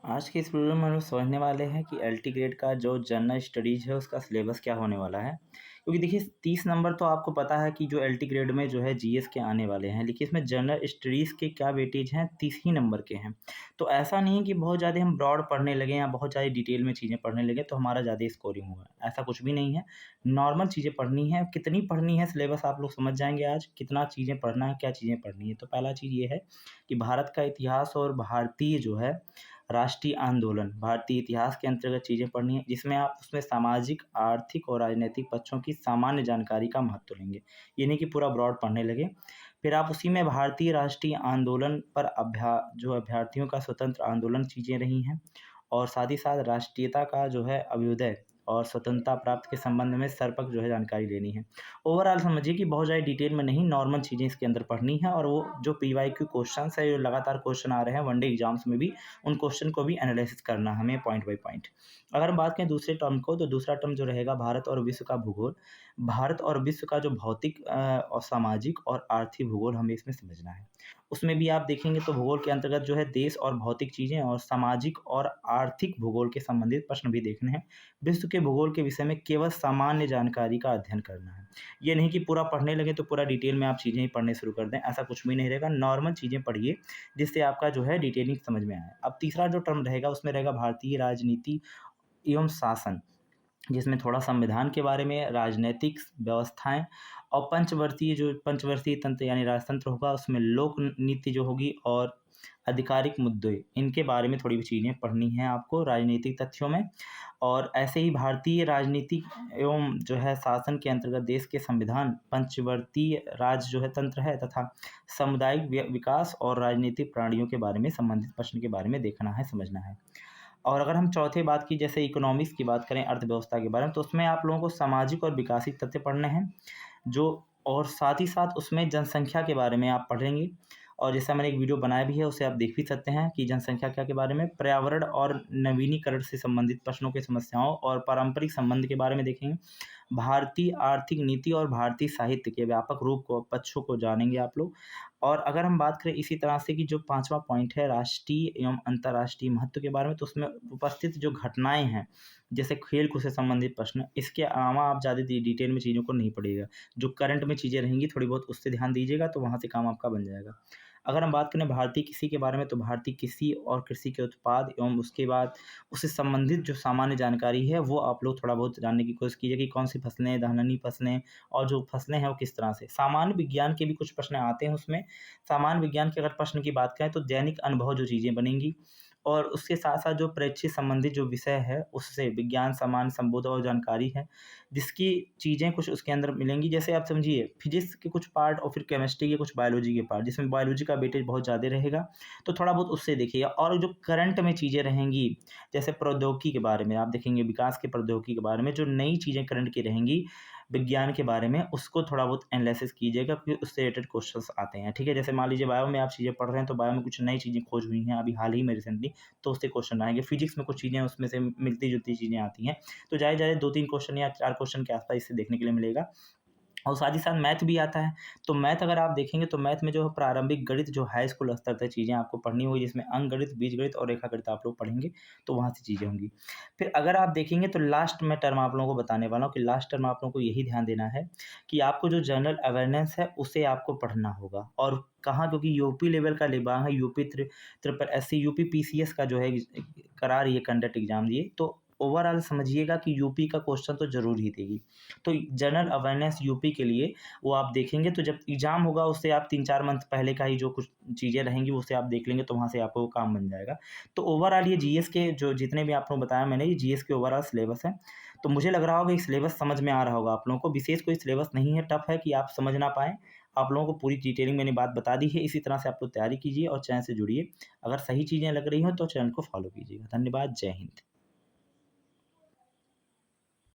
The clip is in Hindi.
आज के इस वीडियो में हम लोग समझने वाले हैं कि एलटी ग्रेड का जो जनरल स्टडीज़ है उसका सिलेबस क्या होने वाला है। क्योंकि देखिए 30 नंबर तो आपको पता है कि जो एलटी ग्रेड में जो है जीएस के आने वाले हैं, लेकिन इसमें जनरल स्टडीज़ के क्या वेटेज हैं 30 ही नंबर के हैं। तो ऐसा नहीं है कि बहुत ज़्यादा हम ब्रॉड पढ़ने लगें या बहुत ज़्यादा डिटेल में चीज़ें पढ़ने लगें तो हमारा ज़्यादा स्कोरिंग होगा, ऐसा कुछ भी नहीं है। नॉर्मल चीज़ें पढ़नी है, कितनी पढ़नी है सिलेबस आप लोग समझ जाएँगे आज, कितना चीज़ें पढ़ना है, क्या चीज़ें पढ़नी है। तो पहला चीज़ ये है कि भारत का इतिहास और भारतीय जो है राष्ट्रीय आंदोलन, भारतीय इतिहास के अंतर्गत चीज़ें पढ़नी है, जिसमें आप उसमें सामाजिक, आर्थिक और राजनैतिक पक्षों की सामान्य जानकारी का महत्व लेंगे। ये नहीं कि पूरा ब्रॉड पढ़ने लगे। फिर आप उसी में भारतीय राष्ट्रीय आंदोलन पर जो अभ्यर्थियों का स्वतंत्र आंदोलन चीज़ें रही हैं और साथ ही साथ राष्ट्रीयता का जो है अभ्युदय और स्वतंत्रता प्राप्त के संबंध में सर्पक जो है जानकारी लेनी है। ओवरऑल समझिए कि बहुत ज़्यादा डिटेल में नहीं, नॉर्मल चीज़ें इसके अंदर पढ़नी है और वो जो पीवाईक्यू क्वेश्चंस है, जो लगातार क्वेश्चन आ रहे हैं वनडे एग्जाम्स में भी, उन क्वेश्चन को भी एनालिसिस करना है हमें पॉइंट बाय पॉइंट। अगर हम बात करें दूसरे टर्म को, तो दूसरा टर्म जो रहेगा भारत और विश्व का भूगोल। भारत और विश्व का जो भौतिक और सामाजिक और आर्थिक भूगोल हमें इसमें समझना है। उसमें भी आप देखेंगे तो भूगोल के अंतर्गत जो है देश और भौतिक चीज़ें और सामाजिक और आर्थिक भूगोल के संबंधित प्रश्न भी देखने हैं। विश्व के भूगोल के विषय में केवल सामान्य जानकारी का अध्ययन करना है। ये नहीं कि पूरा पढ़ने लगे तो पूरा डिटेल में आप चीज़ें ही पढ़ने शुरू कर दें, ऐसा कुछ भी नहीं रहेगा। नॉर्मल चीज़ें पढ़िए जिससे आपका जो है डिटेलिंग समझ में आए। अब तीसरा जो टर्म रहेगा उसमें रहेगा भारतीय राजनीति एवं शासन, जिसमें थोड़ा संविधान के बारे में, राजनैतिक व्यवस्थाएँ और पंचवर्षीय तंत्र यानी राजतंत्र होगा, उसमें लोक नीति जो होगी और आधिकारिक मुद्दे, इनके बारे में थोड़ी भी चीज़ें पढ़नी हैं आपको राजनीतिक तथ्यों में। और ऐसे ही भारतीय राजनीतिक एवं जो है शासन के अंतर्गत देश के संविधान, पंचवर्तीय राज जो है तंत्र है तथा सामुदायिक विकास और राजनीतिक प्रणालियों के बारे में संबंधित प्रश्न के बारे में देखना है, समझना है। और अगर हम चौथे बात की जैसे इकोनॉमिक्स की बात करें, अर्थव्यवस्था के बारे में, तो उसमें आप लोगों को सामाजिक और विकासिक तथ्य पढ़ने हैं, जो और साथ ही साथ उसमें जनसंख्या के बारे में आप पढ़ेंगे। और जैसा मैंने एक वीडियो बनाया भी है, उसे आप देख भी सकते हैं कि जनसंख्या क्या के बारे में, पर्यावरण और नवीनीकरण से संबंधित प्रश्नों की समस्याओं और पारंपरिक संबंध के बारे में देखेंगे। भारतीय आर्थिक नीति और भारतीय साहित्य के व्यापक रूप को, पक्षों को जानेंगे आप लोग। और अगर हम बात करें इसी तरह से कि जो पाँचवा पॉइंट है राष्ट्रीय एवं अंतर्राष्ट्रीय महत्व के बारे में, तो उसमें उपस्थित जो घटनाएँ हैं, जैसे खेल-कूद से संबंधित प्रश्न, इसके अलावा आप ज़्यादा डिटेल में चीज़ों को नहीं पढ़िएगा। जो करंट में चीज़ें रहेंगी थोड़ी बहुत उससे ध्यान दीजिएगा तो वहाँ से काम आपका बन जाएगा। अगर हम बात करें भारतीय कृषि के बारे में, तो भारतीय कृषि और कृषि के उत्पाद एवं उसके बाद उससे संबंधित जो सामान्य जानकारी है वो आप लोग थोड़ा बहुत जानने की कोशिश कीजिए कि कौन सी फसलें, दलहनी फसलें और जो फसलें हैं वो किस तरह से। सामान्य विज्ञान के भी कुछ प्रश्न आते हैं उसमें। सामान्य विज्ञान के अगर प्रश्न की बात करें तो दैनिक अनुभव जो चीज़ें बनेंगी और उसके साथ-साथ जो परीक्षित संबंधित जो विषय है उससे विज्ञान सामान्य संबोध और जानकारी है, जिसकी चीज़ें कुछ उसके अंदर मिलेंगी। जैसे आप समझिए फिज़िक्स के कुछ पार्ट और फिर केमिस्ट्री के कुछ बायोलॉजी के पार्ट, जिसमें बायोलॉजी का वेटेज बहुत ज़्यादा रहेगा, तो थोड़ा बहुत उससे देखिएगा। और जो करंट में चीज़ें रहेंगी, जैसे प्रौद्योगिकी के बारे में आप देखेंगे, विकास की प्रौद्योगिकी के बारे में जो नई चीज़ें करंट की रहेंगी, विज्ञान के बारे में, उसको थोड़ा बहुत एनालिसिस कीजिएगा क्योंकि उससे रिलेटेड क्वेश्चंस आते हैं, ठीक है? जैसे मान लीजिए बायो में आप चीज़ें पढ़ रहे हैं, तो बायो में कुछ नई चीज़ें खोज हुई हैं अभी हाल ही में रिसेंटली, तो उससे क्वेश्चन आएँगे। फिज़िक्स में कुछ चीज़ें उसमें से मिलती-जुलती चीज़ें आती हैं, तो ज़्यादा-ज़्यादा 2-3 क्वेश्चन या 4 क्वेश्चन के आस-पास इससे देखने के लिए मिलेगा। और साथ ही साथ मैथ भी आता है, तो मैथ अगर आप देखेंगे तो मैथ में जो प्रारंभिक गणित जो हाई स्कूल स्तर तक चीज़ें आपको पढ़नी होगी, जिसमें अंकगणित, बीजगणित और रेखागणित आप लोग पढ़ेंगे, तो वहाँ से चीज़ें होंगी। फिर अगर आप देखेंगे तो लास्ट में टर्म आप लोगों को बताने वाला हूँ कि लास्ट टर्म आप लोगों को यही ध्यान देना है कि आपको जो जनरल अवेयरनेस है, उसे आपको पढ़ना होगा। और कहाँ, क्योंकि यूपी लेवल का लेबा है, UP triple SC, UP PCS का जो है करा रही है कंडक्ट एग्ज़ाम ये, तो ओवरऑल समझिएगा कि यूपी का क्वेश्चन तो ज़रूर ही देगी। तो जनरल अवेयरनेस यूपी के लिए वो आप देखेंगे, तो जब एग्ज़ाम होगा उससे आप 3-4 मंथ पहले का ही जो कुछ चीज़ें रहेंगी उसे आप देख लेंगे, तो वहाँ से आपको काम बन जाएगा। तो ओवरऑल ये जीएस के जो जितने भी आपको बताया मैंने, ये जीएस के ओवरऑल सिलेबस है। तो मुझे लग रहा होगा ये सिलेबस समझ में आ रहा होगा आप लोगों को। विशेष कोई सिलेबस नहीं है, टफ है कि आप समझ ना पाएँ। आप लोगों को पूरी डिटेलिंग मैंने बात बता दी है। इसी तरह से आप लोग तैयारी कीजिए और चैनल से जुड़िए। अगर सही चीज़ें लग रही हों तो चैनल को फॉलो कीजिएगा। धन्यवाद। जय हिंद।